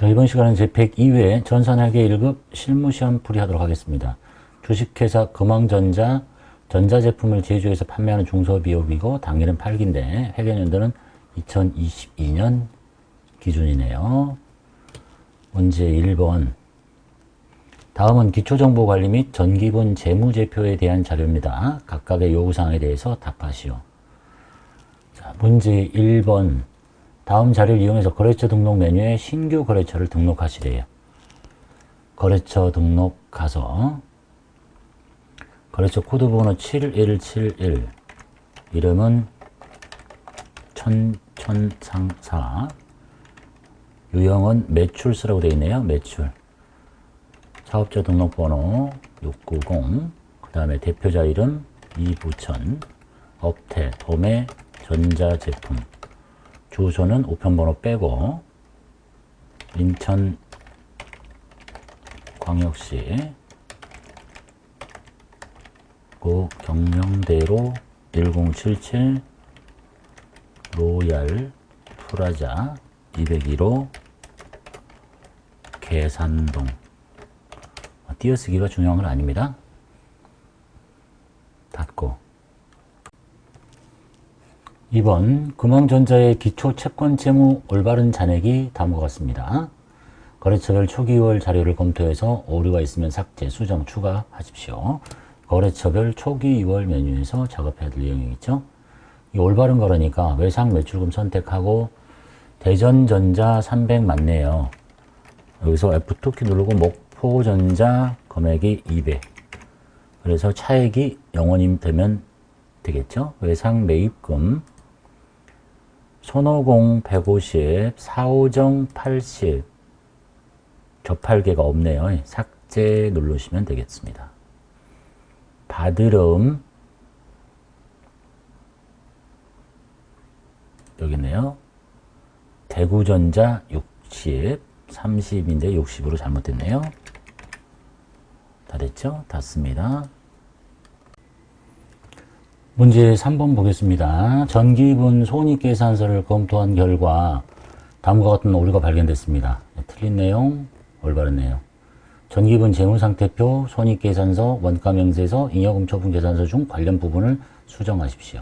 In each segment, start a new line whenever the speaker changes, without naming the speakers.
자, 이번 시간은 제 102회 전산회계 1급 실무시험 풀이하도록 하겠습니다. 주식회사 금왕전자 전자제품을 제조해서 판매하는 중소기업이고 당일은 8기인데 회계연도는 2022년 기준이네요. 문제 1번. 다음은 기초정보관리 및 전기분 재무제표에 대한 자료입니다. 각각의 요구사항에 대해서 답하시오. 자, 문제 1번. 다음 자료를 이용해서 거래처 등록 메뉴에 신규 거래처를 등록하시래요. 거래처 등록 가서 거래처 코드 번호 7171 이름은 천상사 유형은 매출서라고 되어 있네요. 매출 사업자 등록번호 690 그 다음에 대표자 이름 이부천 업태 도매 전자제품 주소는 우편번호 빼고 인천광역시 그 경명대로 1077 로얄 프라자 201호 계산동. 띄어쓰기가 중요한 건 아닙니다. 닫고 2번 금왕전자의 기초 채권 채무 올바른 잔액이 다음과 같습니다. 거래처별 초기월 자료를 검토해서 오류가 있으면 삭제, 수정, 추가하십시오. 거래처별 초기월 메뉴에서 작업해야 될 내용이겠죠. 이 올바른 거래니까 외상 매출금 선택하고 대전전자 300 맞네요. 여기서 F2키 누르고 목포전자 금액이 200. 그래서 차액이 0원이 되면 되겠죠. 외상 매입금 손오공 150, 사오정 80, 접할개가 없네요. 삭제 누르시면 되겠습니다. 받으름 여기 있네요. 대구전자 60, 30인데 60으로 잘못됐네요. 다 됐죠? 닫습니다. 문제 3번 보겠습니다. 전기분 손익계산서를 검토한 결과 다음과 같은 오류가 발견됐습니다. 틀린 내용, 올바른 내용. 전기분 재무상태표, 손익계산서, 원가명세서, 잉여금 처분계산서 중 관련 부분을 수정하십시오.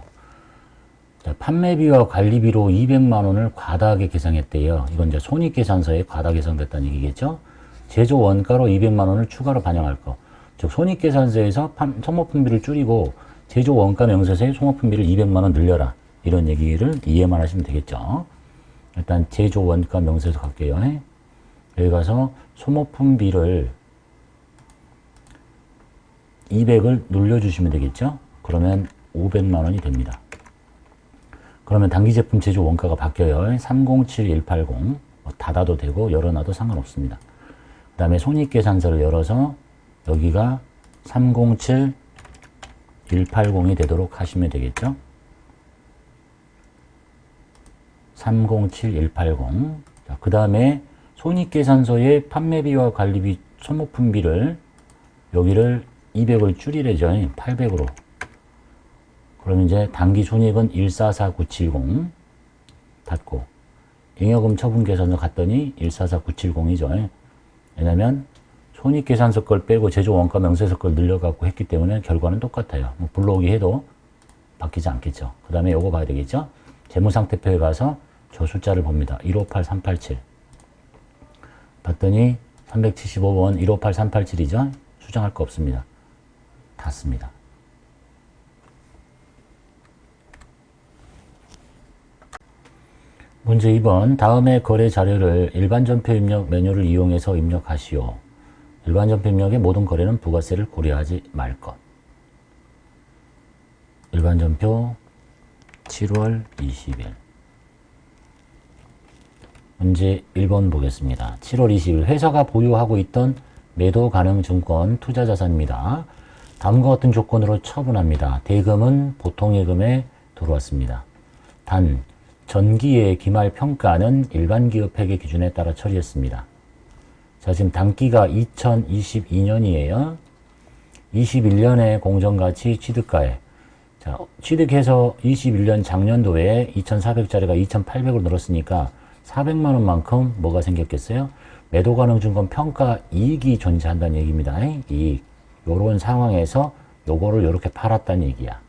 자, 판매비와 관리비로 200만 원을 과다하게 계상했대요. 이건 이제 손익계산서에 과다 계상됐다는 얘기겠죠. 제조 원가로 200만 원을 추가로 반영할 거. 즉 손익계산서에서 소모품비를 줄이고 제조 원가 명세서에 소모품비를 200만 원 늘려라. 이런 얘기를 이해만 하시면 되겠죠. 일단 제조 원가 명세서 갈게요. 여기 가서 소모품비를 200을 늘려주시면 되겠죠. 그러면 500만 원이 됩니다. 그러면 단기제품 제조 원가가 바뀌어요. 307180 뭐 닫아도 되고 열어놔도 상관없습니다. 그 다음에 손익계산서를 열어서 여기가 307180이 되도록 하시면 되겠죠. 307180. 그 다음에 손익계산서의 판매비와 관리비, 소모품비를 여기를 200을 줄이래죠. 800으로. 그럼 이제 단기 손익은 144970 닫고 잉여금 처분계산서 갔더니 144970이죠. 왜냐면 손익계산서 걸 빼고 제조 원가 명세서 걸 늘려갖고 했기 때문에 결과는 똑같아요. 뭐 불러오기 해도 바뀌지 않겠죠. 그 다음에 요거 봐야 되겠죠. 재무상태표에 가서 저 숫자를 봅니다. 158387 봤더니 375번 158387이죠. 수정할 거 없습니다. 닫습니다. 문제 2번. 다음의 거래 자료를 일반전표 입력 메뉴를 이용해서 입력하시오. 일반전표 입력의 모든 거래는 부가세를 고려하지 말 것. 일반전표 7월 20일. 문제 1번 보겠습니다. 7월 20일 회사가 보유하고 있던 매도 가능 증권 투자자산입니다. 다음과 같은 조건으로 처분합니다. 대금은 보통예금에 들어왔습니다. 단 전기의 기말 평가는 일반기업회계 기준에 따라 처리했습니다. 자, 지금 단기가 2022년이에요. 21년에 공정가치 취득가액. 자, 취득해서 21년 작년도에 2,400짜리가 2,800으로 늘었으니까 400만 원만큼 뭐가 생겼겠어요? 매도 가능 증권 평가 이익이 존재한다는 얘기입니다. 이익. 요런 상황에서 요거를 요렇게 팔았다는 얘기야.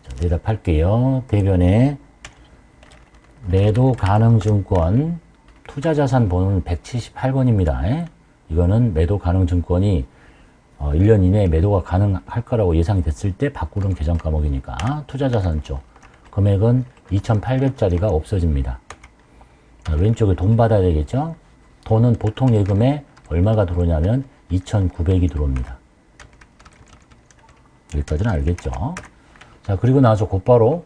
자, 대답할게요. 대변에 매도 가능 증권 투자자산 번호는 178번입니다. 이거는 매도 가능 증권이 1년 이내에 매도가 가능할 거라고 예상이 됐을 때 바꾸는 계정 과목이니까 투자자산 쪽 금액은 2,800짜리가 없어집니다. 왼쪽에 돈 받아야 되겠죠? 돈은 보통 예금에 얼마가 들어오냐면 2,900이 들어옵니다. 여기까지는 알겠죠? 자, 그리고 나서 곧바로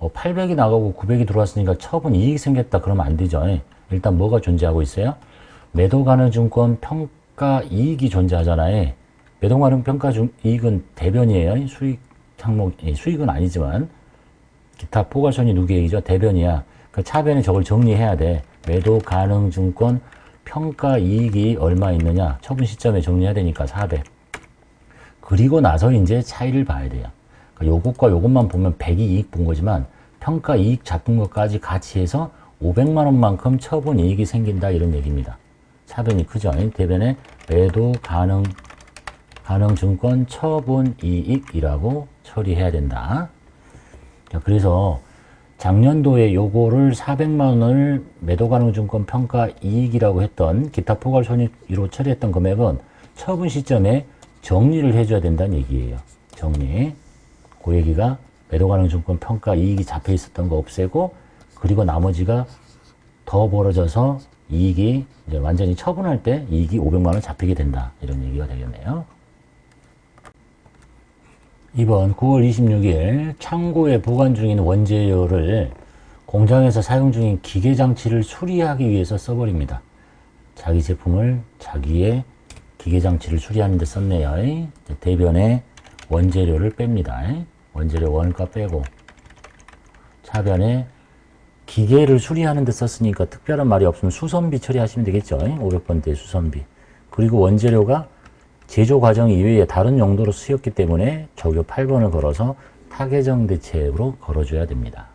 800이 나가고 900이 들어왔으니까 처분 이익이 생겼다 그러면 안 되죠. 일단 뭐가 존재하고 있어요? 매도 가능 증권 평가 이익이 존재하잖아요. 매도 가능 평가 이익은 대변이에요. 수익 항목, 수익은 아니지만 기타 포괄손익 누계이익이죠. 대변이야. 그 차변에 저걸 정리해야 돼. 매도 가능 증권 평가 이익이 얼마 있느냐. 처분 시점에 정리해야 되니까 400. 그리고 나서 이제 차이를 봐야 돼요. 그러니까 요것과 요것만 보면 100이 이익 본 거지만 평가 이익 잡은 것까지 같이 해서 500만 원만큼 처분 이익이 생긴다 이런 얘기입니다. 차변이 크죠. 대변에 매도 가능 증권 처분 이익이라고 처리해야 된다. 자, 그래서 작년도에 요거를 400만 원을 매도 가능 증권 평가 이익이라고 했던 기타 포괄 손익으로 처리했던 금액은 처분 시점에 정리를 해줘야 된다는 얘기예요. 정리. 그 얘기가 매도 가능 증권 평가 이익이 잡혀 있었던 거 없애고 그리고 나머지가 더 벌어져서 이익이 이제 완전히 처분할 때 이익이 500만 원 잡히게 된다. 이런 얘기가 되겠네요. 이번 9월 26일 창고에 보관 중인 원재료를 공장에서 사용 중인 기계장치를 수리하기 위해서 써버립니다. 자기 제품을 자기의 기계장치를 수리하는 데 썼네요. 대변에 원재료를 뺍니다. 원재료 원가 빼고 차변에 기계를 수리하는 데 썼으니까 특별한 말이 없으면 수선비 처리하시면 되겠죠. 500번대 수선비. 그리고 원재료가 제조 과정 이외에 다른 용도로 쓰였기 때문에 적요 8번을 걸어서 타개정 대책으로 걸어줘야 됩니다.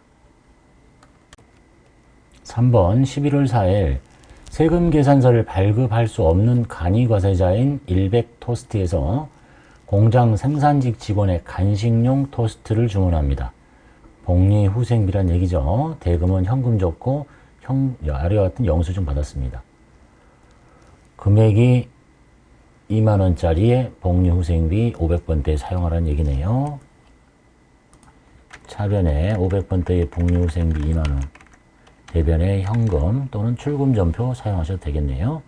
3번 11월 4일 세금 계산서를 발급할 수 없는 간이 과세자인 일백 토스트에서 공장 생산직 직원의 간식용 토스트를 주문합니다. 복리 후생비란 얘기죠. 대금은 현금 줬고 아래와 같은 영수증 받았습니다. 금액이 2만원짜리에 복리 후생비 500번대 사용하라는 얘기네요. 차변에 500번대의 복리 후생비 2만원, 대변에 현금 또는 출금전표 사용하셔도 되겠네요.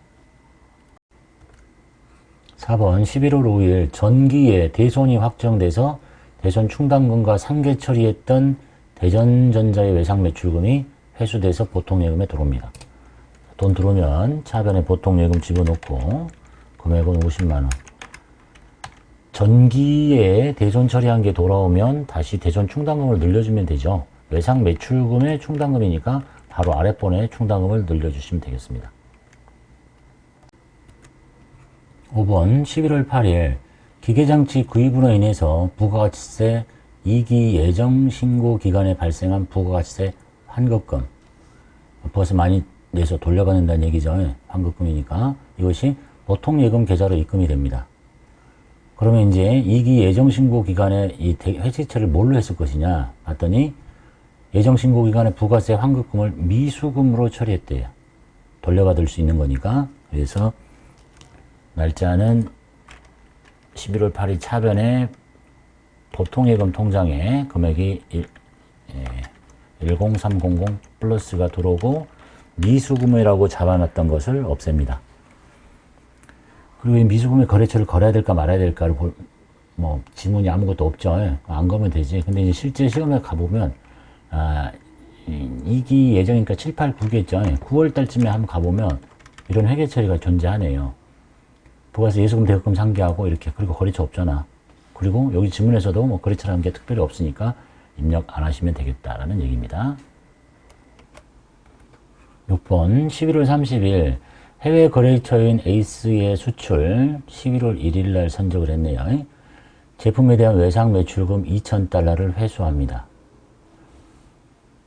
4번 11월 5일 전기에 대손이 확정돼서 대손 충당금과 상계 처리했던 대전전자의 외상 매출금이 회수돼서 보통예금에 들어옵니다. 돈 들어오면 차변에 보통예금 집어넣고 금액은 50만원. 전기에 대손 처리한 게 돌아오면 다시 대손 충당금을 늘려주면 되죠. 외상 매출금의 충당금이니까 바로 아랫번에 충당금을 늘려주시면 되겠습니다. 5번 11월 8일 기계장치 구입으로 인해서 부가가치세 2기 예정신고 기간에 발생한 부가가치세 환급금 벌써 많이 내서 돌려받는다는 얘기죠. 환급금이니까 이것이 보통예금 계좌로 입금이 됩니다. 그러면 이제 2기 예정신고 기간에 이 회계처리를 뭘로 했을 것이냐 봤더니 예정신고 기간에 부가세 환급금을 미수금으로 처리했대요. 돌려받을 수 있는 거니까. 그래서 날짜는 11월 8일 차변에 보통예금 통장에 금액이 10300 플러스가 들어오고 미수금이라고 잡아놨던 것을 없앱니다. 그리고 이 미수금의 거래처를 걸어야 될까 말아야 될까를 뭐 지문이 아무것도 없죠. 안 거면 되지. 근데 이제 실제 시험에 가보면 2기 예정이니까 7, 8, 9겠죠. 9월 달쯤에 한번 가보면 이런 회계 처리가 존재하네요. 부가세 예수금 대금금 상기하고 이렇게. 그리고 거래처 없잖아. 그리고 여기 지문에서도 뭐 거래처라는 게 특별히 없으니까 입력 안 하시면 되겠다라는 얘기입니다. 6번 11월 30일 해외 거래처인 에이스의 수출 11월 1일 날 선적을 했네요. 제품에 대한 외상 매출금 2,000달러를 회수합니다.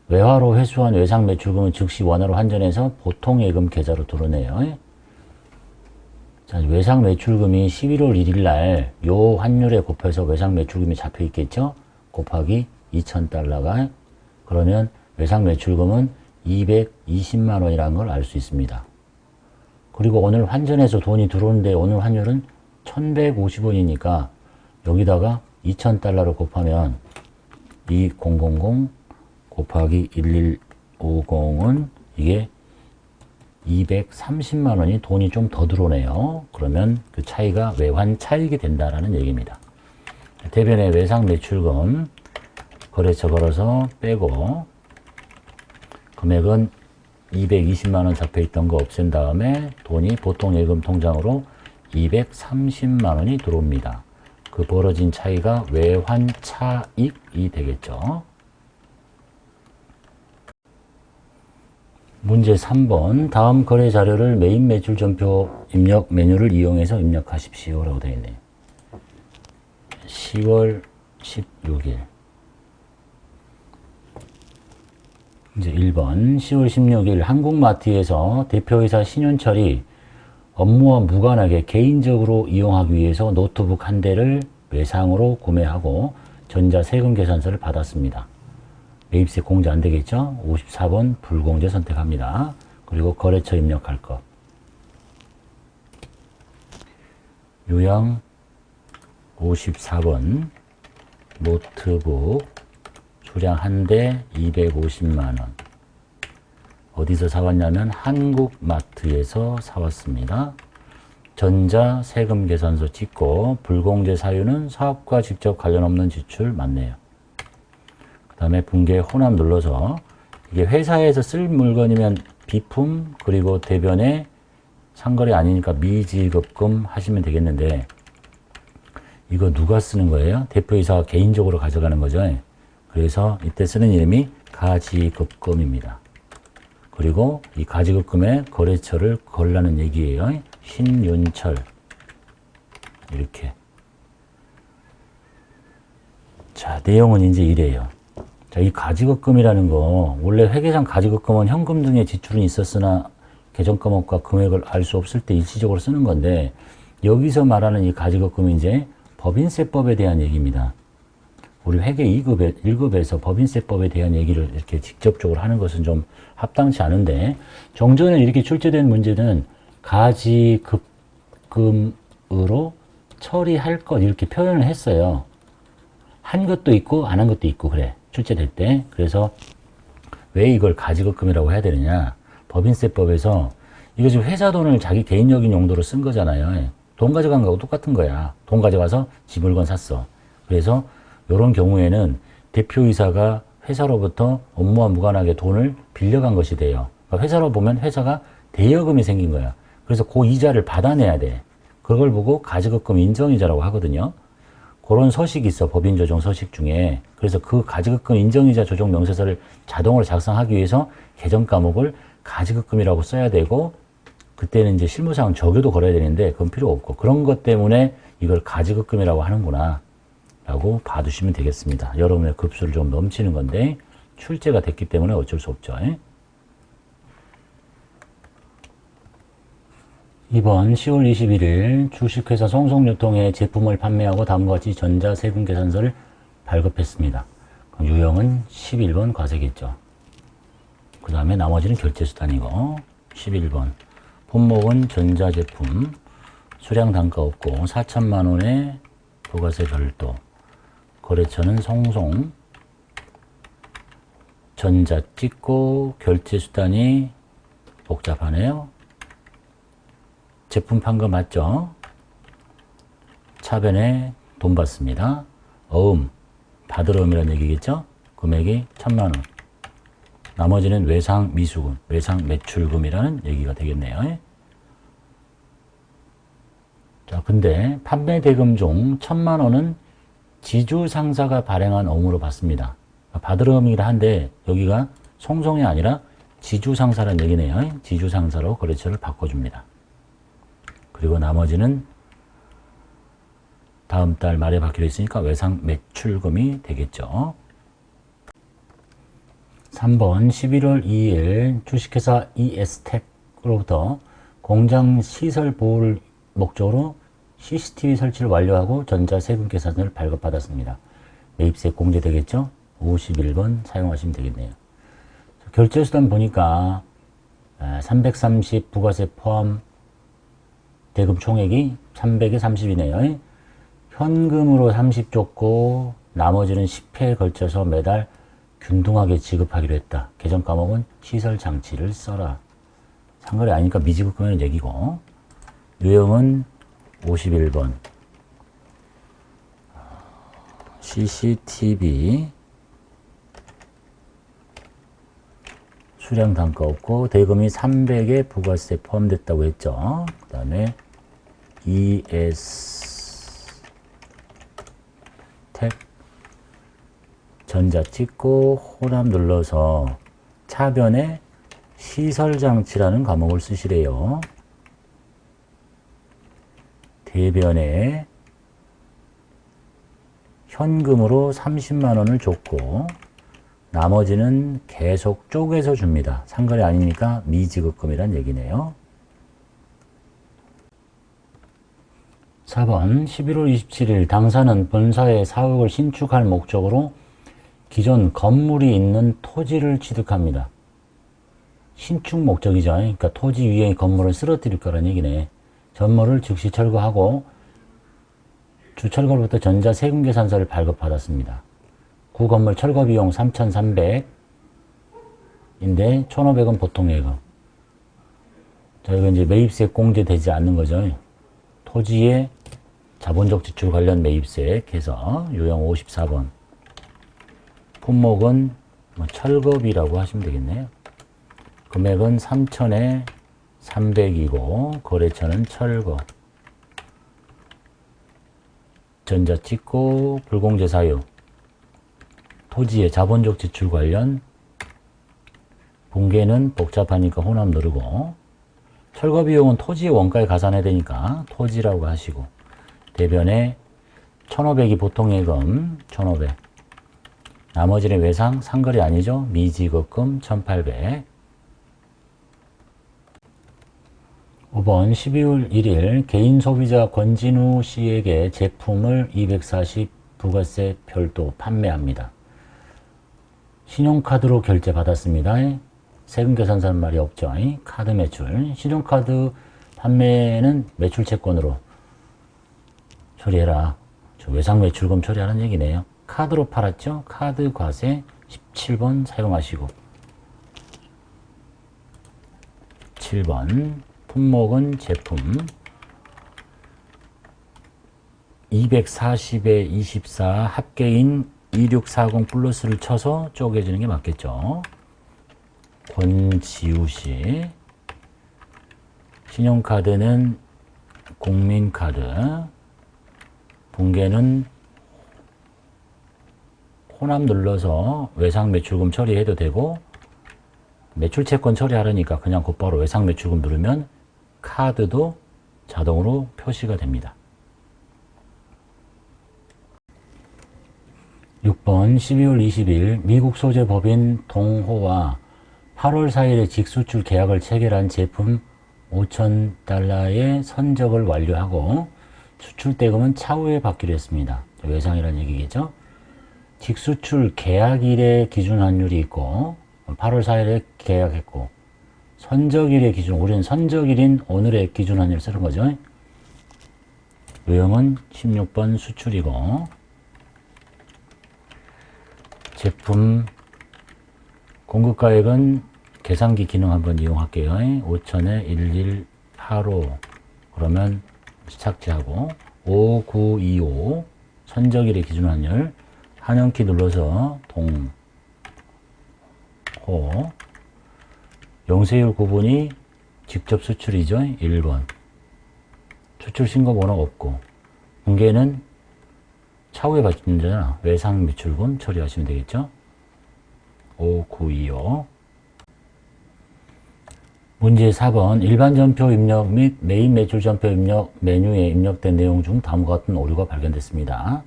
외화로 회수한 외상 매출금은 즉시 원화로 환전해서 보통 예금 계좌로 들어오네요. 자, 외상 매출금이 11월 1일 날 요 환율에 곱해서 외상 매출금이 잡혀 있겠죠? 곱하기 2,000달러가. 그러면 외상 매출금은 220만 원이라는 걸 알 수 있습니다. 그리고 오늘 환전해서 돈이 들어오는데 오늘 환율은 1150원이니까 여기다가 2,000달러를 곱하면 2000 곱하기 1150은 이게 230만 원이 돈이 좀 더 들어오네요. 그러면 그 차이가 외환 차익이 된다라는 얘기입니다. 대변의 외상 매출금 거래처 걸어서 빼고 금액은 220만 원 잡혀 있던 거 없앤 다음에 돈이 보통 예금 통장으로 230만 원이 들어옵니다. 그 벌어진 차이가 외환 차익이 되겠죠. 문제 3번. 다음 거래 자료를 메인 매출 전표 입력 메뉴를 이용해서 입력하십시오. 라고 되어 있네요. 10월 16일. 이제 1번. 10월 16일 한국마트에서 대표이사 신윤철이 업무와 무관하게 개인적으로 이용하기 위해서 노트북 한 대를 외상으로 구매하고 전자세금 계산서를 받았습니다. 매입세 공제 안 되겠죠? 54번 불공제 선택합니다. 그리고 거래처 입력할 것. 유형 54번 노트북 수량 한 대 250만 원. 어디서 사왔냐면 한국마트에서 사왔습니다. 전자 세금 계산서 찍고 불공제 사유는 사업과 직접 관련 없는 지출 맞네요. 그 다음에 분계 혼합 눌러서 이게 회사에서 쓸 물건이면 비품 그리고 대변에 상거래 아니니까 미지급금 하시면 되겠는데 이거 누가 쓰는 거예요? 대표이사가 개인적으로 가져가는 거죠. 그래서 이때 쓰는 이름이 가지급금입니다. 그리고 이 가지급금에 거래처를 걸라는 얘기예요. 신윤철 이렇게. 자, 내용은 이제 이래요. 자, 이 가지급금이라는 거 원래 회계상 가지급금은 현금 등의 지출은 있었으나 계정과목과 금액을 알 수 없을 때 일시적으로 쓰는 건데 여기서 말하는 이 가지급금이 이제 법인세법에 대한 얘기입니다. 우리 회계 2급, 1급에서 법인세법에 대한 얘기를 이렇게 직접적으로 하는 것은 좀 합당치 않은데 정전에 이렇게 출제된 문제는 가지급금으로 처리할 것 이렇게 표현을 했어요. 한 것도 있고 안 한 것도 있고 그래. 출제될 때. 그래서 왜 이걸 가지급금이라고 해야 되느냐. 법인세법에서 이거 지금 회사 돈을 자기 개인적인 용도로 쓴 거잖아요. 돈 가져간 거하고 똑같은 거야. 돈 가져가서 지 물건 샀어. 그래서 이런 경우에는 대표이사가 회사로부터 업무와 무관하게 돈을 빌려간 것이 돼요. 그러니까 회사로 보면 회사가 대여금이 생긴 거야. 그래서 그 이자를 받아내야 돼. 그걸 보고 가지급금 인정이자라고 하거든요. 그런 서식이 있어. 법인조정 서식 중에. 그래서 그 가지급금 인정이자 조정 명세서를 자동으로 작성하기 위해서 계정 과목을 가지급금이라고 써야 되고 그때는 이제 실무상 적용도 걸어야 되는데 그건 필요 없고 그런 것 때문에 이걸 가지급금이라고 하는구나 라고 봐두시면 되겠습니다. 여러분의 급수를 좀 넘치는 건데 출제가 됐기 때문에 어쩔 수 없죠. 2번 10월 21일 주식회사 송송유통에 제품을 판매하고 다음과 같이 전자세금 계산서를 발급했습니다. 그럼 유형은 11번 과세겠죠. 그 다음에 나머지는 결제수단이고 11번 품목은 전자제품 수량 단가 없고 4천만 원의 부가세 별도 거래처는 송송 전자 찍고 결제수단이 복잡하네요. 제품 판 거 맞죠? 차변에 돈 받습니다. 받으러 음이라는 얘기겠죠? 금액이 1,000만 원. 나머지는 외상 미수금, 외상 매출금이라는 얘기가 되겠네요. 자, 근데 판매 대금 중 1,000만 원은 지주상사가 발행한 업무로 받습니다. 받으러 음이라 한데 여기가 송송이 아니라 지주상사라는 얘기네요. 지주상사로 거래처를 바꿔줍니다. 그리고 나머지는 다음 달 말에 받기로 했으니까 외상 매출금이 되겠죠. 3번 11월 2일 주식회사 ES텍으로부터 공장 시설 보호를 목적으로 CCTV 설치를 완료하고 전자세금 계산서를 발급받았습니다. 매입세 공제되겠죠? 51번 사용하시면 되겠네요. 결제수단 보니까 330 부가세 포함 대금 총액이 300에 30이네요. 현금으로 30 줬고 나머지는 10회에 걸쳐서 매달 균등하게 지급하기로 했다. 개정 과목은 시설 장치를 써라. 상거래 아니니까 미지급금액은 얘기고, 유형은 51번 CCTV 수량 단가 없고 대금이 300에 부가세 포함됐다고 했죠. 그 다음에 ES텍 전자 찍고 호남 눌러서 차변에 시설장치라는 과목을 쓰시래요. 대변에 현금으로 30만 원을 줬고 나머지는 계속 쪼개서 줍니다. 상거래 아니니까 미지급금이란 얘기네요. 4번 11월 27일 당사는 본사의 사옥을 신축할 목적으로 기존 건물이 있는 토지를 취득합니다. 신축 목적이죠. 그러니까 토지 위에 건물을 쓰러뜨릴 거란 얘기네. 전모를 즉시 철거하고 주철거로부터 전자세금계산서를 발급받았습니다. 구건물 철거비용 3,300인데 1,500은 보통예금. 자, 이거 이제 매입세 공제되지 않는 거죠. 토지의 자본적 지출 관련 매입세 해서 유형 54번. 품목은 철거비라고 하시면 되겠네요. 금액은 3,000에 300이고 거래처는 철거. 전자 찍고 불공제 사유. 토지의 자본적 지출 관련 분계는 복잡하니까 혼합 누르고 철거 비용은 토지의 원가에 가산해야 되니까 토지라고 하시고 대변에 1,500이 보통예금 1,500 나머지는 외상 상거래 아니죠. 미지급금 1,800 5번 12월 1일 개인 소비자 권진우 씨에게 제품을 240 부가세 별도 판매합니다. 신용카드로 결제 받았습니다. 세금 계산서는 말이 없죠. 카드 매출. 신용카드 판매는 매출 채권으로 처리해라. 외상 매출금 처리하는 얘기네요. 카드로 팔았죠. 카드 과세 17번 사용하시고 7번 품목은 제품 240에 24 합계인 2640 플러스를 쳐서 쪼개지는 게 맞겠죠. 권지우씨 신용카드는 국민카드 분계는 혼합 눌러서 외상 매출금 처리해도 되고 매출채권 처리하려니까 그냥 곧바로 외상 매출금 누르면 카드도 자동으로 표시가 됩니다. 6번 12월 20일 미국 소재 법인 동호와 8월 4일에 직수출 계약을 체결한 제품 5,000달러의 선적을 완료하고 수출 대금은 차후에 받기로 했습니다. 외상이라는 얘기겠죠. 직수출 계약일의 기준 환율이 있고 8월 4일에 계약했고 선적일의 기준, 우리는 선적일인 오늘의 기준 환율을 쓰는 거죠. 유형은 16번 수출이고 제품 공급가액은 계산기 기능 한번 이용할게요. 5,000에 1185 그러면 시착지하고 5925 선적일의 기준 환율 한영키 눌러서 동호 영세율 구분이 직접 수출이죠. 1번 수출 신고 번호 없고 분계는 차후에 받는 데잖아. 외상 매출금 처리하시면 되겠죠. 5925 문제 4번 일반 전표 입력 및 메인 매출 전표 입력 메뉴에 입력된 내용 중 다음과 같은 오류가 발견됐습니다.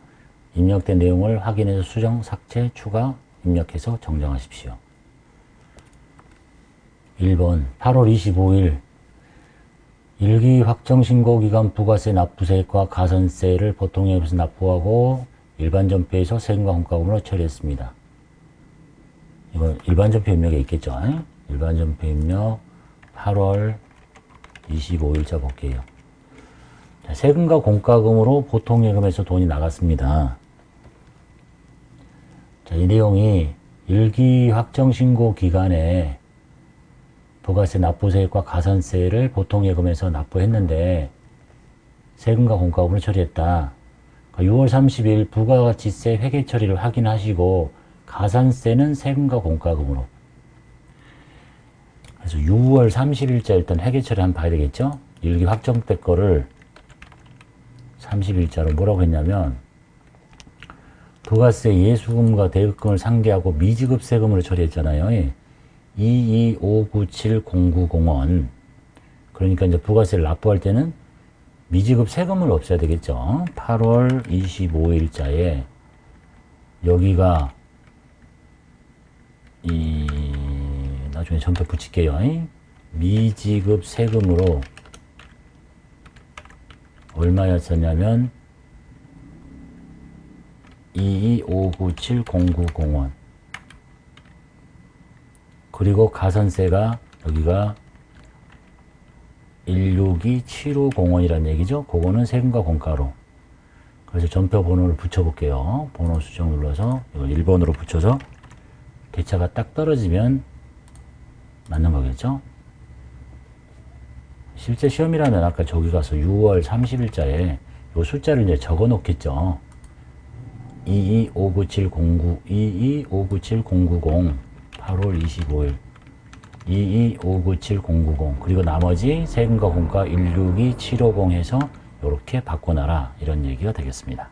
입력된 내용을 확인해서 수정, 삭제, 추가, 입력해서 정정하십시오. 1번 8월 25일 일기 확정신고 기간 부가세 납부세액과 가산세를 보통예금에서 납부하고 일반전표에서 세금과 공과금으로 처리했습니다. 이건 일반전표 입력에 있겠죠. 일반전표 입력 8월 25일자 볼게요. 자, 세금과 공과금으로 보통예금에서 돈이 나갔습니다. 자, 이 내용이 일기 확정신고 기간에 부가세 납부세액과 가산세를 보통예금에서 납부했는데 세금과 공과금으로 처리했다. 6월 30일 부가가치세 회계 처리를 확인하시고 가산세는 세금과 공과금으로. 그래서 6월 30일자 일단 회계 처리 한번 봐야 되겠죠? 일기 확정때 거를 30일자로 뭐라고 했냐면 부가세 예수금과 대입금을 상계하고 미지급 세금으로 처리했잖아요. 225970901. 그러니까 이제 부가세를 납부할 때는 미지급 세금을 없애야 되겠죠. 8월 25일자에 여기가 나중에 전표 붙일게요. 미지급 세금으로 얼마였었냐면 225970901. 그리고 가산세가 여기가 162750원이라는 얘기죠. 그거는 세금과 공과로. 그래서 전표 번호를 붙여볼게요. 번호 수정 눌러서 이걸 1번으로 붙여서 대차가 딱 떨어지면 맞는 거겠죠. 실제 시험이라면 아까 저기 가서 6월 30일자에 이 숫자를 이제 적어 놓겠죠. 2259709, 2259790, 8월 25일, 2259790, 그리고 나머지 세금과 공과 162750 해서 이렇게 바꿔놔라. 이런 얘기가 되겠습니다.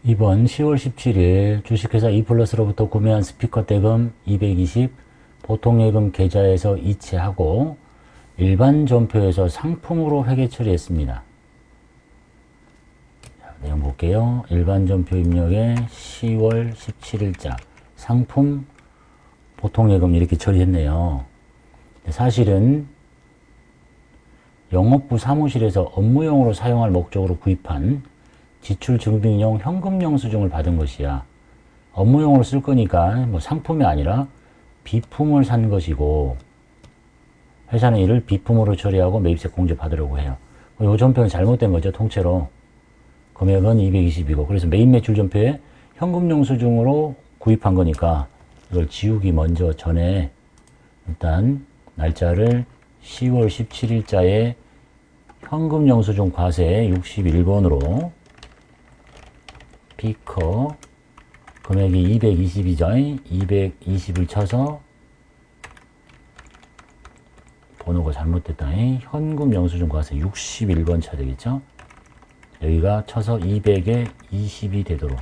2번 10월 17일 주식회사 이플러스로부터 구매한 스피커 대금 220, 보통예금 계좌에서 이체하고 일반 전표에서 상품으로 회계 처리했습니다. 자, 내용 볼게요. 일반 전표 입력에 10월 17일자 상품 보통예금 이렇게 처리했네요. 사실은 영업부 사무실에서 업무용으로 사용할 목적으로 구입한 지출증빙용 현금영수증을 받은 것이야. 업무용으로 쓸 거니까 뭐 상품이 아니라 비품을 산 것이고 회사는 이를 비품으로 처리하고 매입세 공제 받으려고 해요. 이 전표는 잘못된 거죠. 통째로. 금액은 220이고 그래서 매입 매출 전표에 현금영수증으로 구입한 거니까 이걸 지우기 먼저 전에 일단 날짜를 10월 17일자에 현금영수증 과세 61번으로 피커 금액이 220이죠. 220을 쳐서 번호가 잘못됐다. 현금영수증 과세 61번 쳐야 되겠죠. 여기가 쳐서 200에 20이 되도록.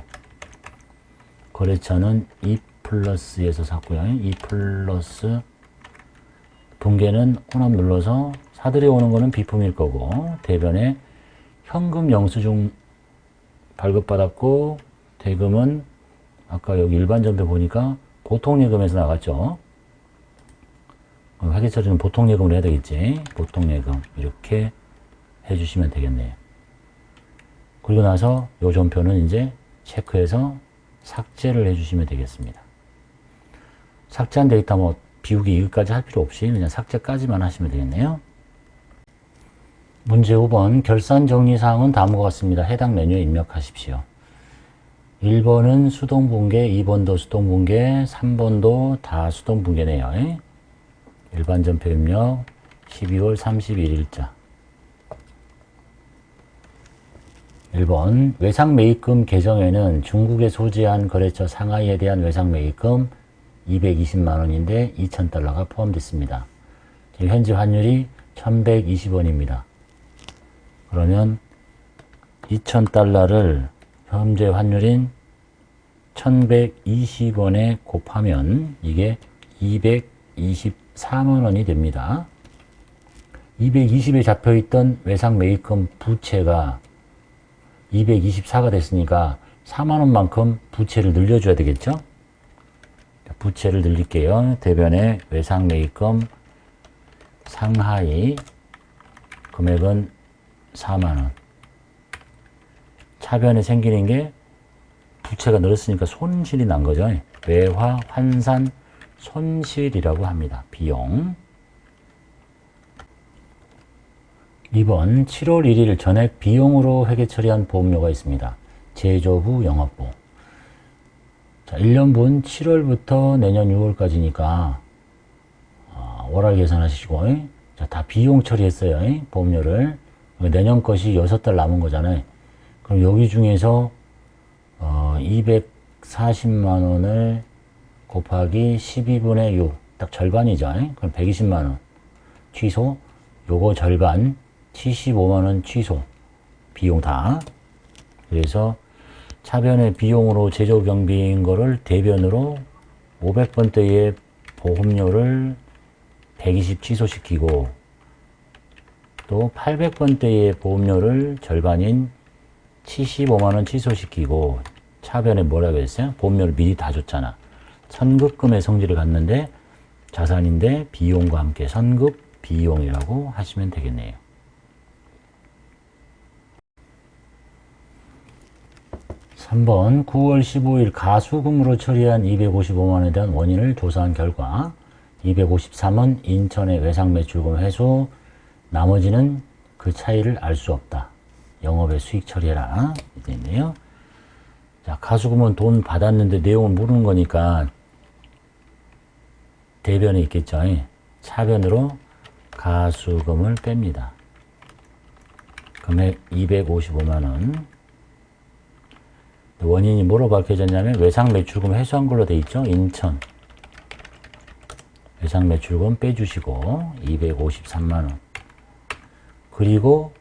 거래처는 E+에서 샀고요. E+ 분계는 혼합 눌러서 사들여 오는 거는 비품일 거고 대변에 현금 영수증 발급받았고 대금은 아까 여기 일반 전표 보니까 보통예금에서 나갔죠. 회계 처리는 보통예금으로 해야 되겠지. 보통예금 이렇게 해주시면 되겠네요. 그리고 나서 이 전표는 이제 체크해서 삭제를 해주시면 되겠습니다. 삭제한 데이터 뭐 비우기 이것까지 할 필요 없이 그냥 삭제까지만 하시면 되겠네요. 문제 5번 결산 정리사항은 다음과 같습니다. 해당 메뉴에 입력하십시오. 1번은 수동분계, 2번도 수동분계, 3번도 다 수동분계네요. 일반 전표 입력 12월 31일자. 1번 외상매입금 계정에는 중국에 소재한 거래처 상하이에 대한 외상매입금 220만원인데 2,000달러가 포함됐습니다. 지금 현재 환율이 1,120원입니다. 그러면 2,000달러를 현재 환율인 1,120원에 곱하면 이게 224만원이 됩니다. 220에 잡혀있던 외상매입금 부채가 224가 됐으니까 4만원만큼 부채를 늘려줘야 되겠죠? 부채를 늘릴게요. 대변에 외상 매입금 상하이 금액은 4만원. 차변에 생기는 게 부채가 늘었으니까 손실이 난 거죠. 외화 환산 손실이라고 합니다. 비용. 2번 7월 1일 전액 비용으로 회계 처리한 보험료가 있습니다. 제조 후 영업보. 자, 1년분 7월부터 내년 6월까지니까 월할 계산하시고, 자, 다 비용 처리했어요. 보험료를. 내년 것이 6달 남은 거잖아요. 그럼 여기 중에서 240만 원을 곱하기 12분의 6, 딱 절반이죠. 그럼 120만 원 취소. 요거 절반 75만 원 취소. 비용 다. 그래서 차변의 비용으로 제조 경비인 거를 대변으로 500번대의 보험료를 120 취소시키고, 또 800번대의 보험료를 절반인 75만 원 취소시키고, 차변에 뭐라고 했어요? 보험료를 미리 다 줬잖아. 선급금의 성질을 갖는데 자산인데 비용과 함께 선급 비용이라고 하시면 되겠네요. (3번) 9월 15일 가수금으로 처리한 255만원에 대한 원인을 조사한 결과 253은 인천의 외상매출금 회수, 나머지는 그 차이를 알 수 없다. 영업의 수익 처리해라. 이제 있네요. 자, 가수금은 돈 받았는데 내용을 모르는 거니까 대변에 있겠죠. 차변으로 가수금을 뺍니다. 금액 255만원. 원인이 뭐로 밝혀졌냐면 외상매출금 회수한 걸로 돼 있죠. 인천 외상매출금 빼주시고 253만원. 그리고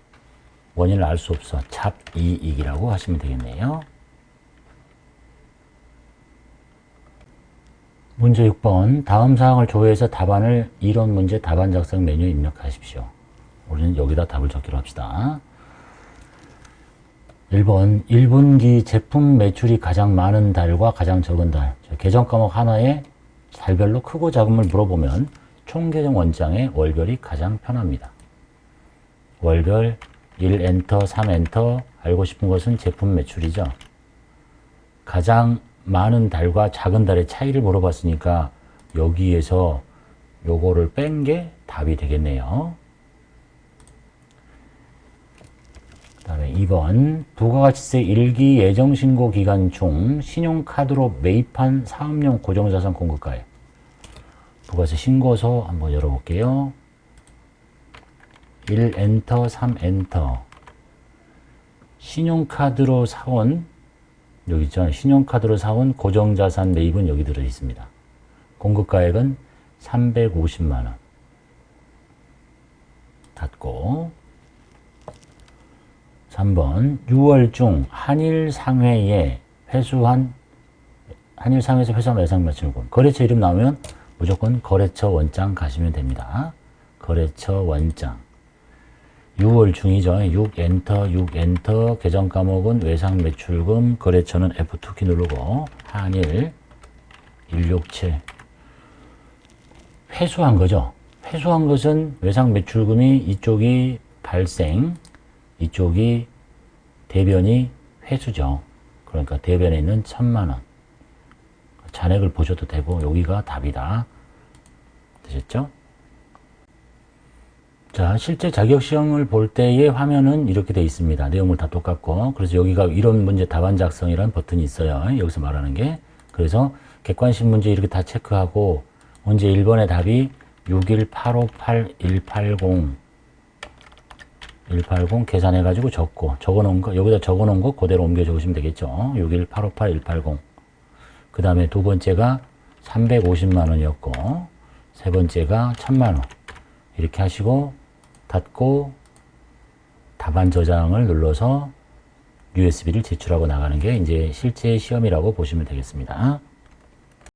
원인을 알 수 없어. 잡이익이라고 하시면 되겠네요. 문제 6번. 다음 사항을 조회해서 답안을 이론 문제 답안 작성 메뉴에 입력하십시오. 우리는 여기다 답을 적기로 합시다. 1번 1분기 제품 매출이 가장 많은 달과 가장 적은 달. 계정 과목 하나에 달별로 크고 작음을 물어보면 총계정 원장의 월별이 가장 편합니다. 월별 1엔터 3엔터. 알고 싶은 것은 제품 매출이죠. 가장 많은 달과 작은 달의 차이를 물어봤으니까 여기에서 요거를 뺀 게 답이 되겠네요. 그 다음에 2번 부가가치세 1기 예정신고 기간 중 신용카드로 매입한 사업용 고정자산 공급가액. 부가세 신고서 한번 열어볼게요. 1엔터 3엔터. 신용카드로 사온, 여기 있죠. 신용카드로 사온 고정자산 매입은 여기 들어 있습니다. 공급가액은 350만원. 닫고. 3번 6월 중 한일상회에 회수한, 한일상회에서 회수한 외상매출금. 거래처 이름 나오면 무조건 거래처 원장 가시면 됩니다. 거래처 원장. 6월 중이죠. 6엔터 6엔터. 계정 과목은 외상매출금. 거래처는 F2키 누르고 한일 167. 회수한 거죠. 회수한 것은 외상매출금이 이쪽이 발생, 이쪽이 대변이 회수죠. 그러니까 대변에 있는 1000만원. 잔액을 보셔도 되고 여기가 답이다. 되셨죠? 자, 실제 자격시험을 볼 때의 화면은 이렇게 되어 있습니다. 내용물 다 똑같고. 그래서 여기가 이런 문제 답안 작성이라는 버튼이 있어요. 여기서 말하는 게. 그래서 객관식 문제 이렇게 다 체크하고 문제 1번의 답이 61858 180 계산해가지고 적어놓은 거, 여기다 적어놓은 거 그대로 옮겨 적으시면 되겠죠. 61858 180. 그 다음에 두 번째가 350만원이었고, 세 번째가 1000만원. 이렇게 하시고, 닫고, 답안 저장을 눌러서 USB를 제출하고 나가는 게 이제 실제 시험이라고 보시면 되겠습니다.